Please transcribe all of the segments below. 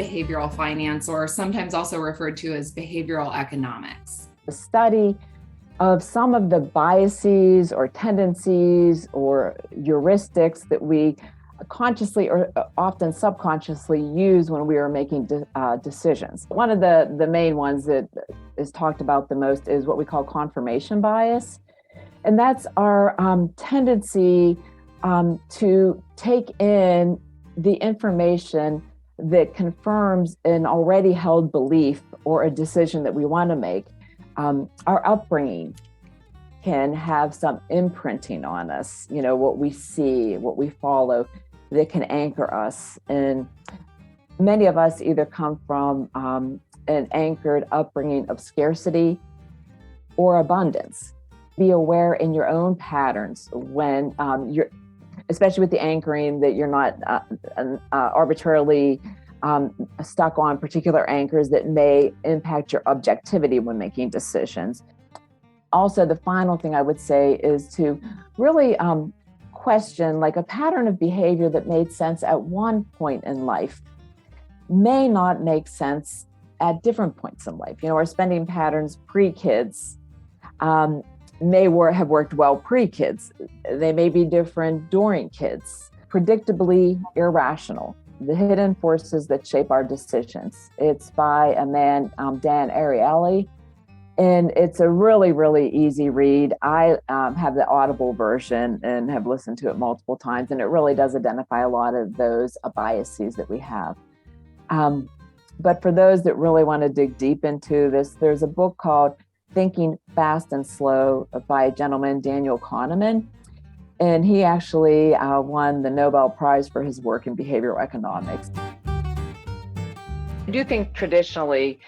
behavioral finance, or sometimes also referred to as behavioral economics. The study of some of the biases or tendencies or heuristics that we consciously or often subconsciously use when we are making decisions. One of the main ones that is talked about the most is what we call confirmation bias. And that's our tendency to take in the information that confirms an already held belief or a decision that we want to make. Our upbringing can have some imprinting on us, what we see, what we follow, that can anchor us. And many of us either come from an anchored upbringing of scarcity or abundance. Be aware in your own patterns when you're, especially with the anchoring, that you're not arbitrarily stuck on particular anchors that may impact your objectivity when making decisions. Also, the final thing I would say is to really question, like, a pattern of behavior that made sense at one point in life may not make sense at different points in life. Our spending patterns pre-kids may have worked well pre-kids. They may be different during kids. Predictably irrational. The Hidden Forces That Shape Our Decisions. It's by a man, Dan Ariely, and it's a really, really easy read. I have the Audible version and have listened to it multiple times, and it really does identify a lot of those biases that we have. But for those that really want to dig deep into this, there's a book called Thinking Fast and Slow by a gentleman, Daniel Kahneman. And he actually won the Nobel Prize for his work in behavioral economics. I do think traditionally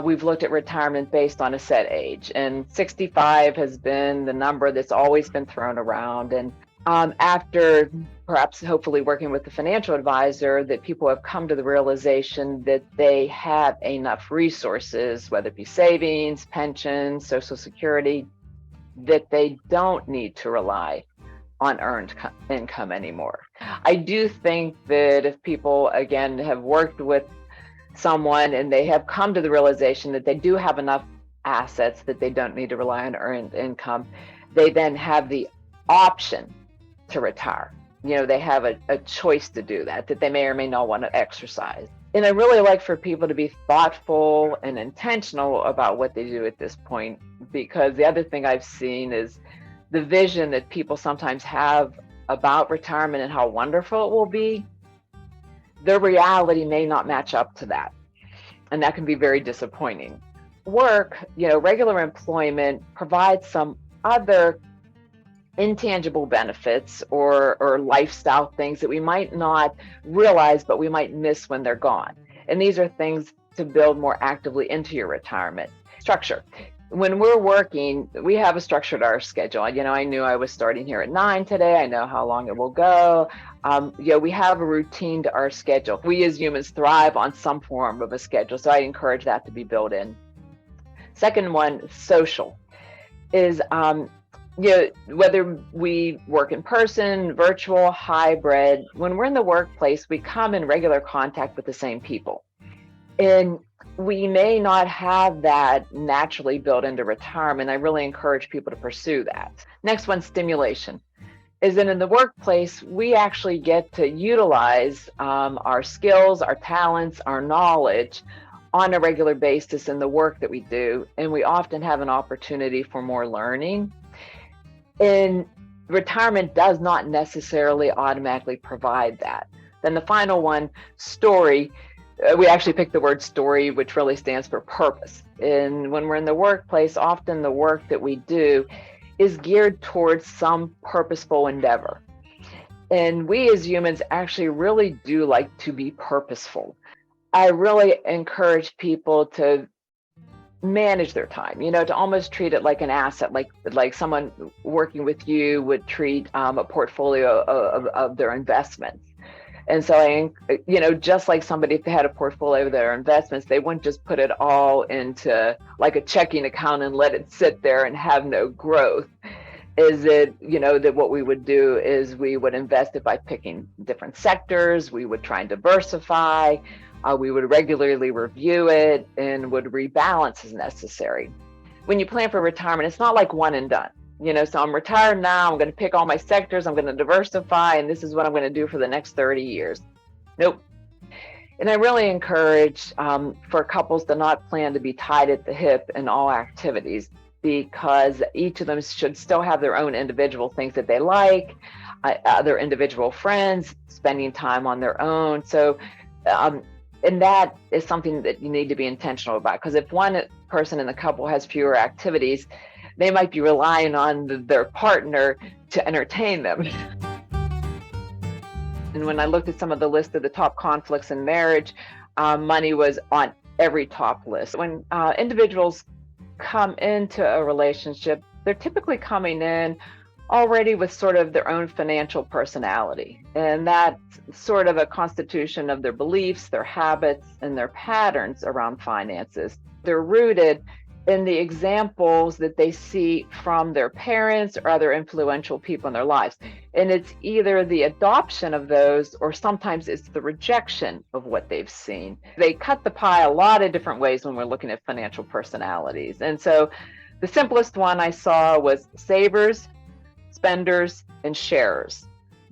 we've looked at retirement based on a set age, and 65 has been the number that's always been thrown around. And after perhaps hopefully working with the financial advisor, that people have come to the realization that they have enough resources, whether it be savings, pensions, Social Security, that they don't need to rely on earned income anymore. I do think that if people, again, have worked with someone and they have come to the realization that they do have enough assets that they don't need to rely on earned income, they then have the option to retire. They have a choice to do that they may or may not want to exercise. And I really like for people to be thoughtful and intentional about what they do at this point, because the other thing I've seen is the vision that people sometimes have about retirement and how wonderful it will be. Their reality may not match up to that. And that can be very disappointing. Work, regular employment provides some other intangible benefits or lifestyle things that we might not realize, but we might miss when they're gone. And these are things to build more actively into your retirement structure. When we're working, we have a structure to our schedule. I knew I was starting here at 9 today. I know how long it will go. We have a routine to our schedule. We as humans thrive on some form of a schedule, so I encourage that to be built in. Second one, social, is whether we work in person, virtual, hybrid, when we're in the workplace, we come in regular contact with the same people. And we may not have that naturally built into retirement. I really encourage people to pursue that. Next one, stimulation, is that in the workplace, we actually get to utilize our skills, our talents, our knowledge on a regular basis in the work that we do. And we often have an opportunity for more learning. And retirement does not necessarily automatically provide that. Then the final one, story. We actually picked the word story, which really stands for purpose. And when we're in the workplace, often the work that we do is geared towards some purposeful endeavor. And we as humans actually really do like to be purposeful. I really encourage people to manage their time, to almost treat it like an asset, like someone working with you would treat a portfolio of their investments. And so, just like somebody, if they had a portfolio of their investments, they wouldn't just put it all into like a checking account and let it sit there and have no growth. Is it, that what we would do is we would invest it by picking different sectors. We would try and diversify. We would regularly review it and would rebalance as necessary. When you plan for retirement, it's not like one and done. So I'm retired now, I'm going to pick all my sectors, I'm going to diversify, and this is what I'm going to do for the next 30 years. Nope. And I really encourage for couples to not plan to be tied at the hip in all activities, because each of them should still have their own individual things that they like, their individual friends, spending time on their own. So, and that is something that you need to be intentional about, because if one person in the couple has fewer activities, they might be relying on their partner to entertain them. And when I looked at some of the list of the top conflicts in marriage, money was on every top list. When individuals come into a relationship, they're typically coming in already with sort of their own financial personality. And that's sort of a constitution of their beliefs, their habits, and their patterns around finances. They're rooted in the examples that they see from their parents or other influential people in their lives. And it's either the adoption of those, or sometimes it's the rejection of what they've seen. They cut the pie a lot of different ways when we're looking at financial personalities. And so the simplest one I saw was savers, spenders, and sharers.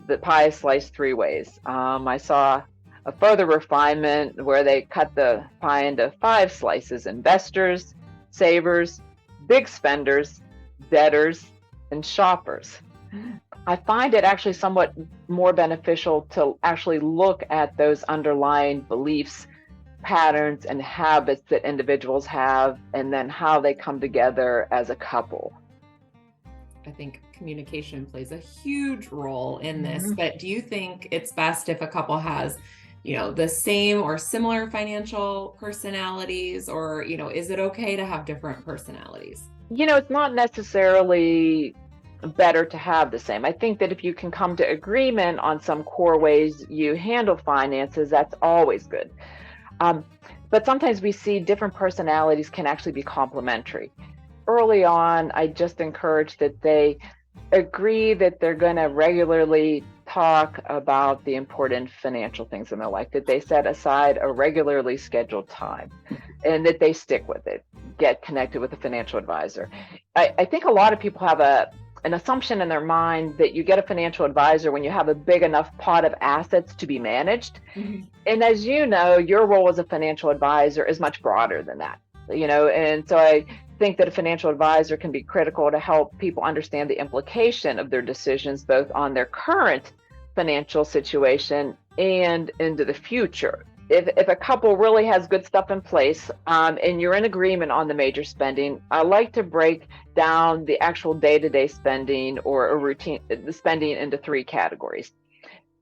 The pie is sliced three ways. I saw a further refinement where they cut the pie into 5 slices: investors, savers, big spenders, debtors, and shoppers. I find it actually somewhat more beneficial to actually look at those underlying beliefs, patterns, and habits that individuals have, and then how they come together as a couple. I think communication plays a huge role in this, but do you think it's best if a couple has the same or similar financial personalities, or, is it okay to have different personalities? It's not necessarily better to have the same. I think that if you can come to agreement on some core ways you handle finances, that's always good. But sometimes we see different personalities can actually be complementary. Early on, I just encourage that they agree that they're going to regularly talk about the important financial things in their life, that they set aside a regularly scheduled time, and that they stick with it, get connected with a financial advisor. I think a lot of people have an assumption in their mind that you get a financial advisor when you have a big enough pot of assets to be managed. And as you know, your role as a financial advisor is much broader than that, and so I think that a financial advisor can be critical to help people understand the implication of their decisions, both on their current financial situation and into the future. If a couple really has good stuff in place, and you're in agreement on the major spending, I like to break down the actual day-to-day spending or a routine spending into 3 categories.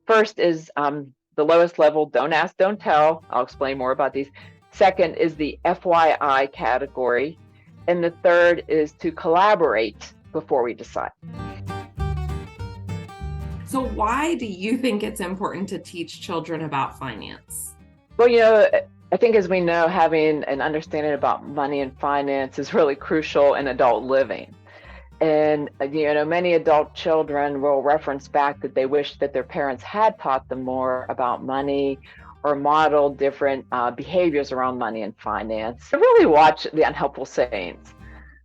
First is the lowest level, don't ask, don't tell. I'll explain more about these. Second is the FYI category. And the third is to collaborate before we decide. So why do you think it's important to teach children about finance? Well, I think, as we know, having an understanding about money and finance is really crucial in adult living. And, many adult children will reference back that they wish that their parents had taught them more about money, or model different behaviors around money and finance. I really watch the unhelpful sayings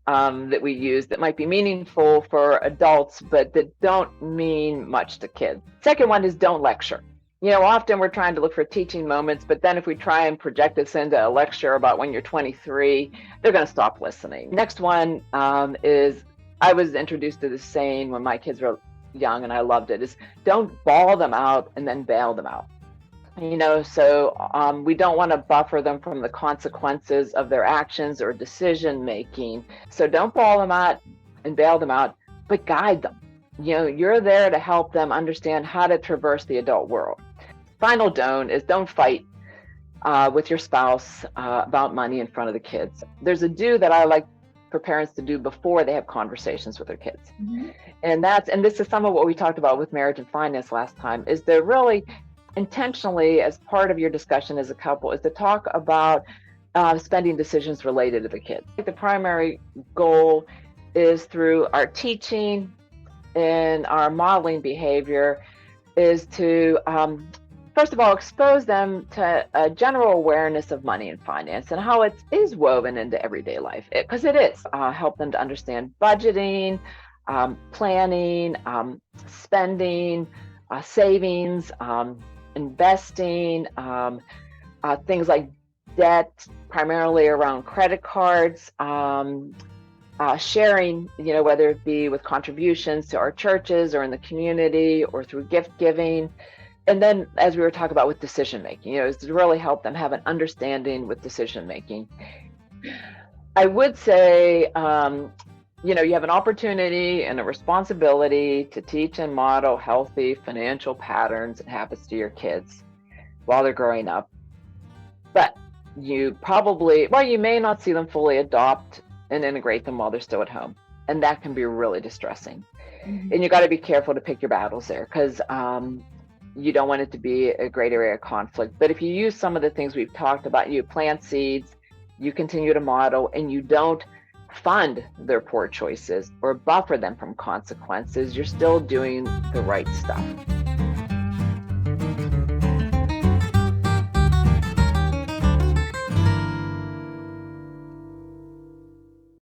that we use that might be meaningful for adults, but that don't mean much to kids. Second one is don't lecture. Often we're trying to look for teaching moments, but then if we try and project this into a lecture about when you're 23, they're going to stop listening. Next one is, I was introduced to this saying when my kids were young, and I loved it, is don't bawl them out and then bail them out. So we don't want to buffer them from the consequences of their actions or decision making. So don't bawl them out and bail them out, but guide them. You're there to help them understand how to traverse the adult world. Final don't is don't fight with your spouse about money in front of the kids. There's a do that I like for parents to do before they have conversations with their kids. And this is some of what we talked about with marriage and finance last time, is to really intentionally, as part of your discussion as a couple, is to talk about spending decisions related to the kids. The primary goal is, through our teaching and our modeling behavior, is to first of all, expose them to a general awareness of money and finance and how it is woven into everyday life, because it is. Help them to understand budgeting, planning, spending, savings, investing, things like debt, primarily around credit cards, sharing, whether it be with contributions to our churches or in the community or through gift giving. And then, as we were talking about with decision making, is to really help them have an understanding with decision making. I would say, you have an opportunity and a responsibility to teach and model healthy financial patterns and habits to your kids while they're growing up. But you may not see them fully adopt and integrate them while they're still at home. And that can be really distressing. Mm-hmm. And you got to be careful to pick your battles there, because you don't want it to be a great area of conflict. But if you use some of the things we've talked about, you plant seeds, you continue to model, and you don't fund their poor choices or buffer them from consequences, you're still doing the right stuff.